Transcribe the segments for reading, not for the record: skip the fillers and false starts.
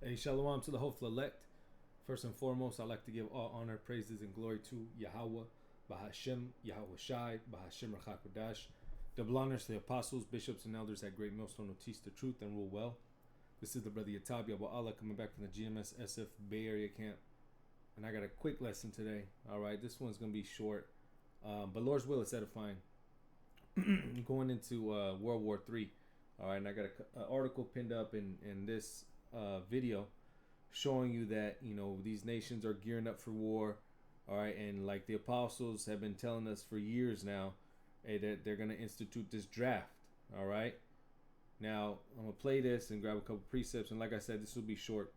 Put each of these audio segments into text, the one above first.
Hey, shalom to the hopeful elect. First and foremost, I'd like to give all honor, praises, and glory to Yahweh, Bahashem, Yahweh Shai, Bahashem Rachakodash. Double honors to the apostles, bishops, and elders at Great Millstone who teach the truth and rule well. This is the brother Yatab Yahweh Allah coming back from the GMS SF Bay Area camp. And I got a quick lesson today. All right, this one's going to be short, but Lord's will is edifying. Going into World War III. All right, and I got an article pinned up in this video showing you that these nations are gearing up for war. All right, and like the apostles have been telling us for years now, that they're going to institute this draft. All right, now I'm gonna play this and grab a couple precepts, and like I said, this will be short.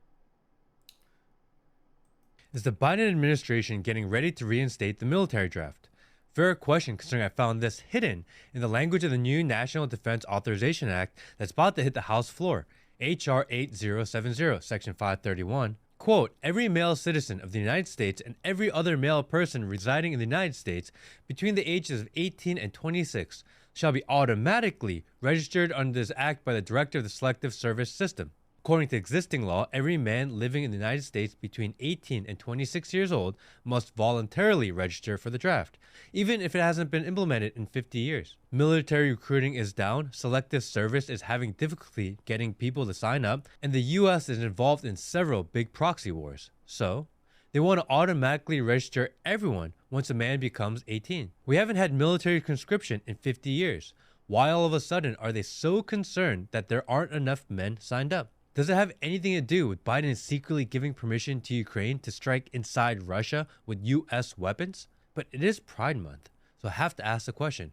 Is the Biden administration getting ready to reinstate the military draft? Fair question, considering I found this hidden in the language of the new National Defense Authorization Act that's about to hit the House floor, H.R. 8070, Section 531. Quote, every male citizen of the United States and every other male person residing in the United States between the ages of 18 and 26 shall be automatically registered under this act by the Director of the Selective Service System. According to existing law, every man living in the United States between 18 and 26 years old must voluntarily register for the draft, even if it hasn't been implemented in 50 years. Military recruiting is down, selective service is having difficulty getting people to sign up, and the US is involved in several big proxy wars. So, they want to automatically register everyone once a man becomes 18. We haven't had military conscription in 50 years. Why all of a sudden are they so concerned that there aren't enough men signed up? Does it have anything to do with Biden secretly giving permission to Ukraine to strike inside Russia with US weapons? But it is Pride Month, so I have to ask the question,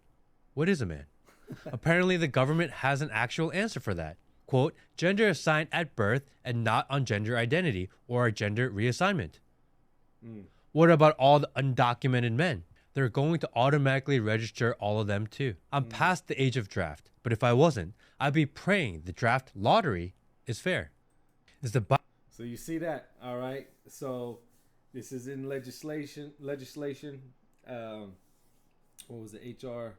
what is a man? Apparently the government has an actual answer for that. Quote, gender assigned at birth and not on gender identity or a gender reassignment. What about all the undocumented men? They're going to automatically register all of them too. I'm past the age of draft, but if I wasn't, I'd be praying the draft lottery is fair. Is the So you see that, all right? So this is in legislation. What was it? HR.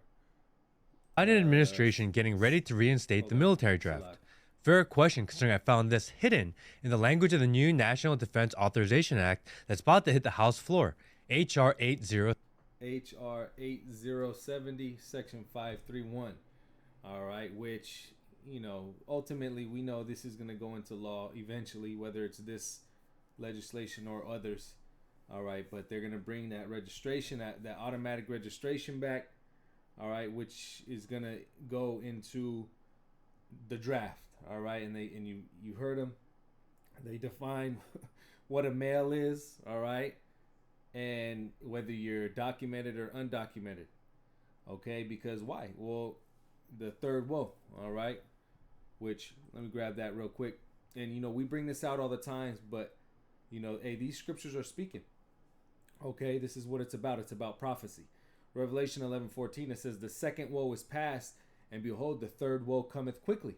Biden administration getting ready to reinstate the military draft? Fair question, considering I found this hidden in the language of the new National Defense Authorization Act that's about to hit the House floor, H.R. 8070, Section 531. All right, which ultimately we know this is going to go into law eventually, whether it's this legislation or others. All right, but they're going to bring that registration, that automatic registration back. All right, which is going to go into the draft. All right, and you heard them. They define what a male is. All right, and whether you're documented or undocumented. Okay, because why? Well, the third woe. All right, which let me grab that real quick. And we bring this out all the times, but hey, these scriptures are speaking. Okay, this is what it's about. It's about prophecy. Revelation 11:14, it says, the second woe is past, and behold, the third woe cometh quickly.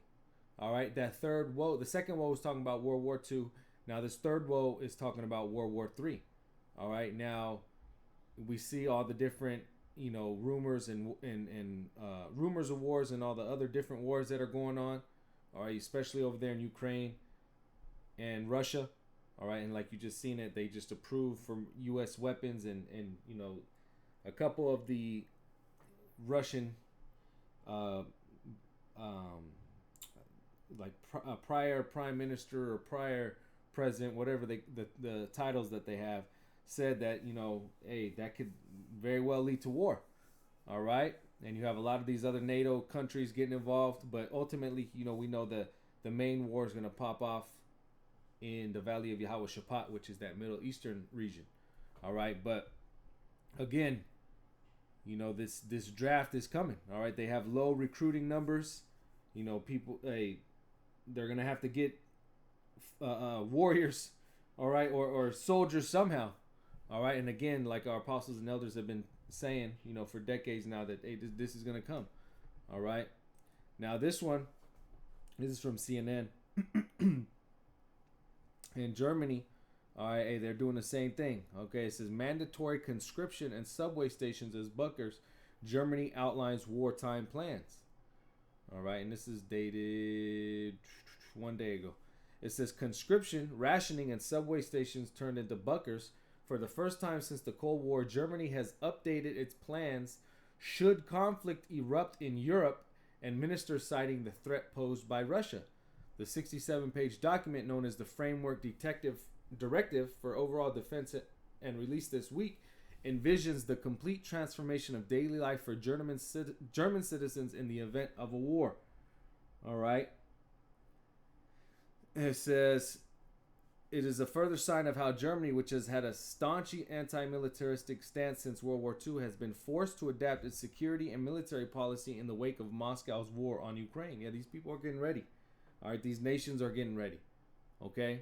All right, that third woe, the second woe is talking about World War II. Now this third woe is talking about World War III. All right, now we see all the different rumors and rumors of wars and all the other different wars that are going on. All right, especially over there in Ukraine and Russia. All right, and like you just seen it, they just approved for U.S. weapons and a couple of the Russian prior prime minister or prior president, whatever the titles that they have, said that hey, that could very well lead to war. All right, and you have a lot of these other NATO countries getting involved, but ultimately we know that the main war is going to pop off in the Valley of Yahweh Shaphat, which is that Middle Eastern region. All right, but again, this draft is coming. All right, they have low recruiting numbers. People, hey, they're gonna have to get warriors, all right, or soldiers somehow. All right, and again, like our apostles and elders have been saying, for decades now, that hey, this is gonna come. All right, now this is from CNN. In Germany, all right, hey, they're doing the same thing. Okay, it says mandatory conscription and subway stations as bunkers. Germany outlines wartime plans. All right, and this is dated one day ago. It says conscription, rationing, and subway stations turned into bunkers. For the first time since the Cold War, Germany has updated its plans should conflict erupt in Europe, and ministers citing the threat posed by Russia. The 67-page document, known as the Framework Directive for Overall Defense and released this week, envisions the complete transformation of daily life for German citizens in the event of a war. All right. It says, it is a further sign of how Germany, which has had a staunchy anti-militaristic stance since World War II, has been forced to adapt its security and military policy in the wake of Moscow's war on Ukraine. Yeah, these people are getting ready. All right, these nations are getting ready. Okay?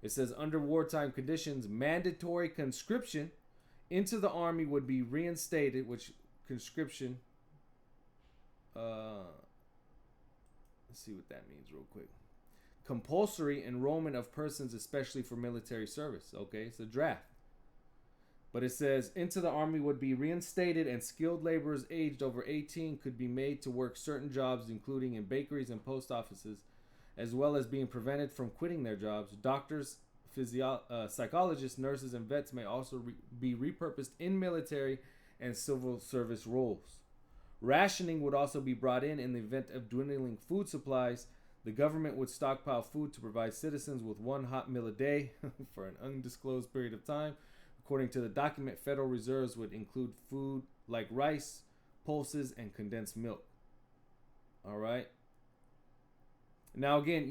It says, under wartime conditions, mandatory conscription into the army would be reinstated, which conscription, let's see what that means real quick. Compulsory enrollment of persons, especially for military service. Okay, it's a draft. But it says, into the army would be reinstated, and skilled laborers aged over 18 could be made to work certain jobs, including in bakeries and post offices, as well as being prevented from quitting their jobs. Doctors, psychologists, nurses, and vets may also be repurposed in military and civil service roles. Rationing would also be brought in the event of dwindling food supplies. The government would stockpile food to provide citizens with one hot meal a day for an undisclosed period of time. According to the document, federal reserves would include food like rice, pulses, and condensed milk. All right. Now, again,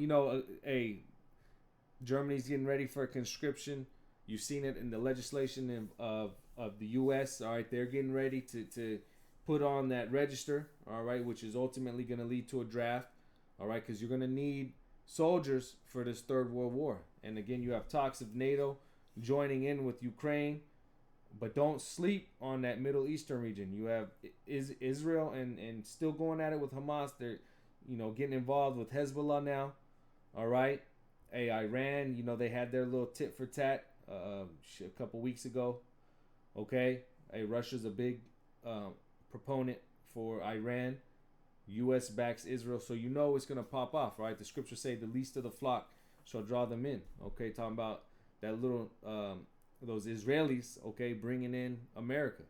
Germany's getting ready for a conscription. You've seen it in the legislation of the U.S. All right, they're getting ready to put on that register. All right, which is ultimately going to lead to a draft. All right, because you're going to need soldiers for this Third World War. And again, you have talks of NATO joining in with Ukraine. But don't sleep on that Middle Eastern region. You have Israel and still going at it with Hamas. They're, getting involved with Hezbollah now. All right. Hey, Iran, they had their little tit for tat a couple weeks ago. Okay. Hey, Russia's a big proponent for Iran. U.S. backs Israel, so it's going to pop off, right? The scriptures say the least of the flock shall draw them in. Okay, talking about that little, those Israelis, okay, bringing in America.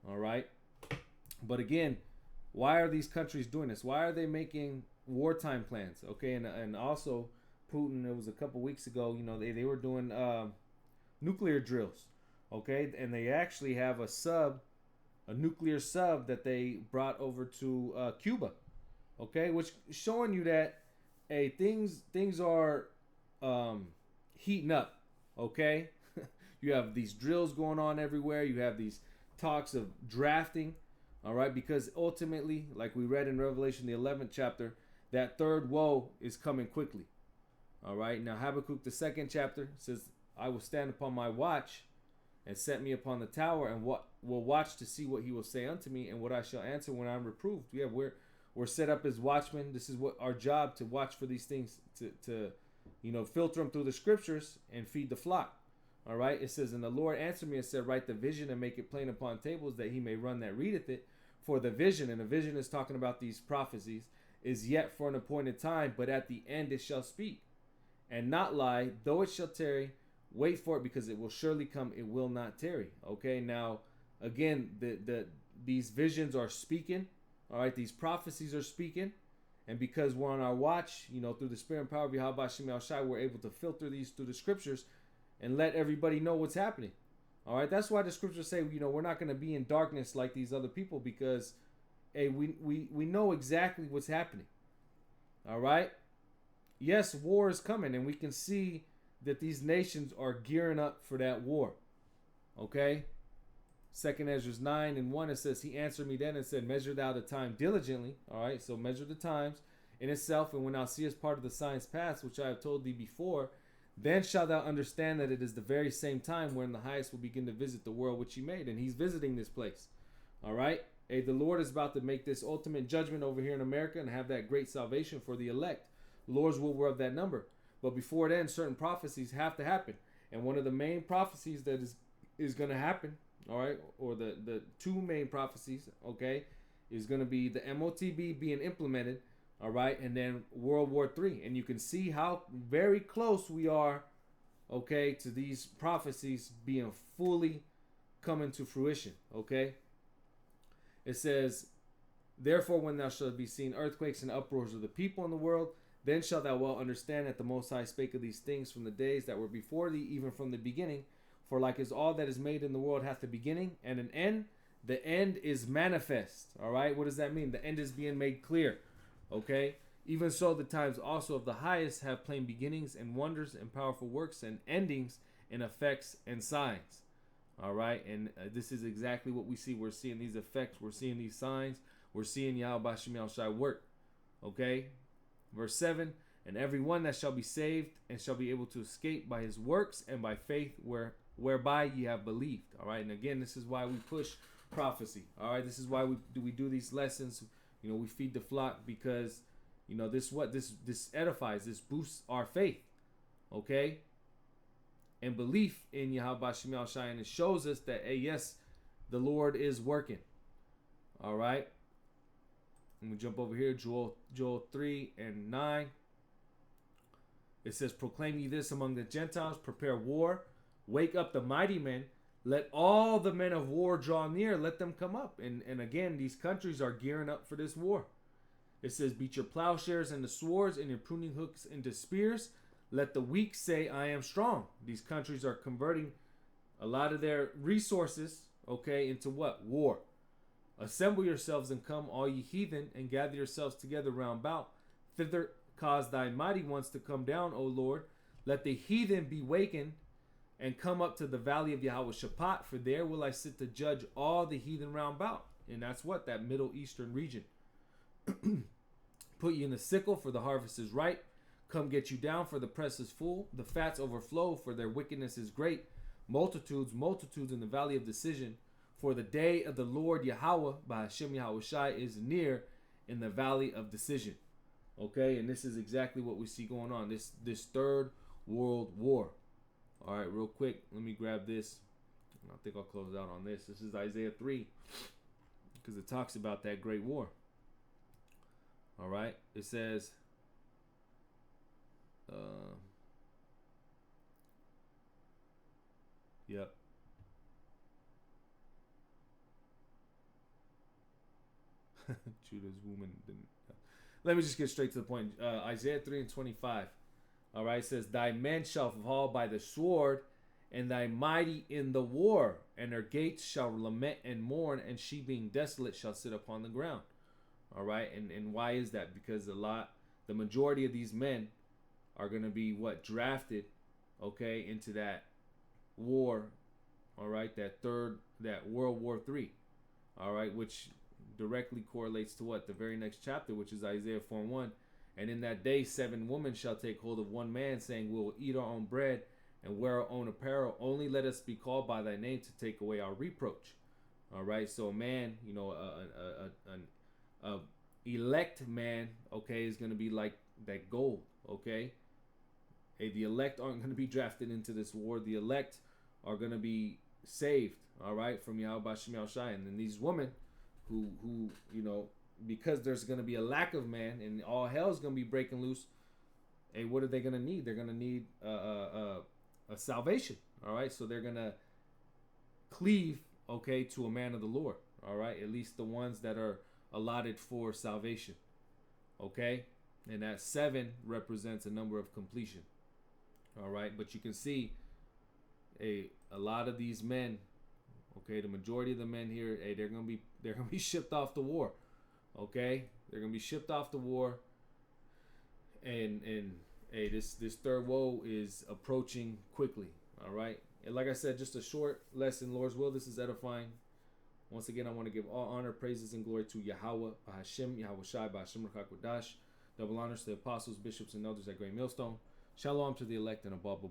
All right. But again, why are these countries doing this? Why are they making wartime plans? Okay, and also Putin, it was a couple weeks ago, they were doing nuclear drills. Okay, and they actually have a nuclear sub that they brought over to Cuba, okay, which showing you that, hey, things are heating up, okay. You have these drills going on everywhere. You have these talks of drafting, all right, because ultimately, like we read in Revelation, the 11th chapter, that third woe is coming quickly, all right. Now Habakkuk, the 2nd chapter, says, I will stand upon my watch and set me upon the tower, and will watch to see what he will say unto me, and what I shall answer when I'm reproved. Yeah, we're set up as watchmen. This is what our job, to watch for these things, to filter them through the scriptures and feed the flock. All right. It says, and the Lord answered me and said, write the vision and make it plain upon tables, that he may run that readeth it. For the vision, and the vision is talking about these prophecies, is yet for an appointed time, but at the end it shall speak and not lie. Though it shall tarry, wait for it, because it will surely come, it will not tarry. Okay, now again, these visions are speaking. All right, these prophecies are speaking, and because we're on our watch, through the spirit and power of Yahweh Shem El Shai, we're able to filter these through the scriptures and let everybody know what's happening. All right, that's why the scriptures say, we're not going to be in darkness like these other people, because hey, we know exactly what's happening. All right, yes, war is coming, and we can see that these nations are gearing up for that war. Okay? 2nd Ezra 9:1, it says, he answered me then and said, measure thou the time diligently. All right, so measure the times in itself, and when thou seest part of the signs pass, which I have told thee before, then shalt thou understand that it is the very same time when the highest will begin to visit the world which he made. And he's visiting this place. All right? Hey, the Lord is about to make this ultimate judgment over here in America and have that great salvation for the elect. The Lord's will were of that number. But before then, certain prophecies have to happen. And one of the main prophecies that is going to happen, all right, or the two main prophecies, okay, is going to be the MOTB being implemented, All right, and then World War III, and you can see how very close we are, okay, to these prophecies being fully coming to fruition. Okay, it says, therefore, when thou shalt be seen earthquakes and uproars of the people in the world, then shalt thou well understand that the Most High spake of these things from the days that were before thee, even from the beginning. For like as all that is made in the world hath a beginning and an end, the end is manifest. All right, what does that mean? The end is being made clear. Okay, even so, the times also of the highest have plain beginnings and wonders and powerful works and endings and effects and signs. All right, and this is exactly what we see. We're seeing these effects. We're seeing these signs. We're seeing Yahweh Bashim Yahushai work. Okay, verse 7, and every one that shall be saved and shall be able to escape by his works and by faith whereby ye have believed. All right, and again, this is why we push prophecy. All right, this is why we do these lessons. You know, we feed the flock because, you know, this edifies, this boosts our faith. Okay, and belief in Yahweh Bashim Yahushai, and it shows us that, hey, yes, the Lord is working. All right. And we jump over here, Joel 3 and 9. It says, proclaim ye this among the Gentiles, prepare war, wake up the mighty men, let all the men of war draw near, let them come up. And again, these countries are gearing up for this war. It says, beat your plowshares into swords and your pruning hooks into spears. Let the weak say, I am strong. These countries are converting a lot of their resources, okay, into what? War. Assemble yourselves and come, all ye heathen, and gather yourselves together round about. Thither cause thy mighty ones to come down, O Lord. Let the heathen be wakened and come up to the valley of Yahweh Shaphat, for there will I sit to judge all the heathen round about. And that's what? That Middle Eastern region. Put ye in the sickle, for the harvest is ripe. Come get you down, for the press is full. The fats overflow, for their wickedness is great. Multitudes, multitudes in the valley of decision. For the day of the Lord Yahweh, by Hashem Yahushai, is near in the valley of decision. Okay, and this is exactly what we see going on. This third world war. All right, real quick, let me grab this. I think I'll close out on this. This is Isaiah 3, because it talks about that great war. All right, it says, yep. Judah's woman didn't. Let me just get straight to the point. Isaiah 3 and 25. All right, it says, thy men shall fall by the sword, and thy mighty in the war, and their gates shall lament and mourn, and she being desolate shall sit upon the ground. All right, and why is that? Because the majority of these men are going to be drafted, okay, into that war. All right, that World War III. All right, which directly correlates to what? The very next chapter, which is Isaiah 4:1. And in that day 7 women shall take hold of one man, saying, we will eat our own bread and wear our own apparel. Only let us be called by thy name to take away our reproach. All right, so a man, you know, an elect man, okay, is going to be like that gold, okay? Hey, the elect aren't going to be drafted into this war. The elect are going to be saved, all right, from Yahweh Bashim Yahushai. And then these women who you know, because there's going to be a lack of man and all hell is going to be breaking loose, hey, what are they going to need? They're going to need a salvation, all right? So they're going to cleave, okay, to a man of the Lord, all right? At least the ones that are allotted for salvation, okay? And that 7 represents a number of completion, all right? But you can see a lot of these men, okay, the majority of the men here, hey, they're gonna be shipped off to war, okay? They're gonna be shipped off to war, and hey, this third woe is approaching quickly, all right? And like I said, just a short lesson, Lord's will. This is edifying. Once again, I want to give all honor, praises, and glory to Yahweh, Hashem, Yahushai, Hashem Rakakwadash. Double honors to the apostles, bishops, and elders at Great Millstone. Shalom to the elect and above.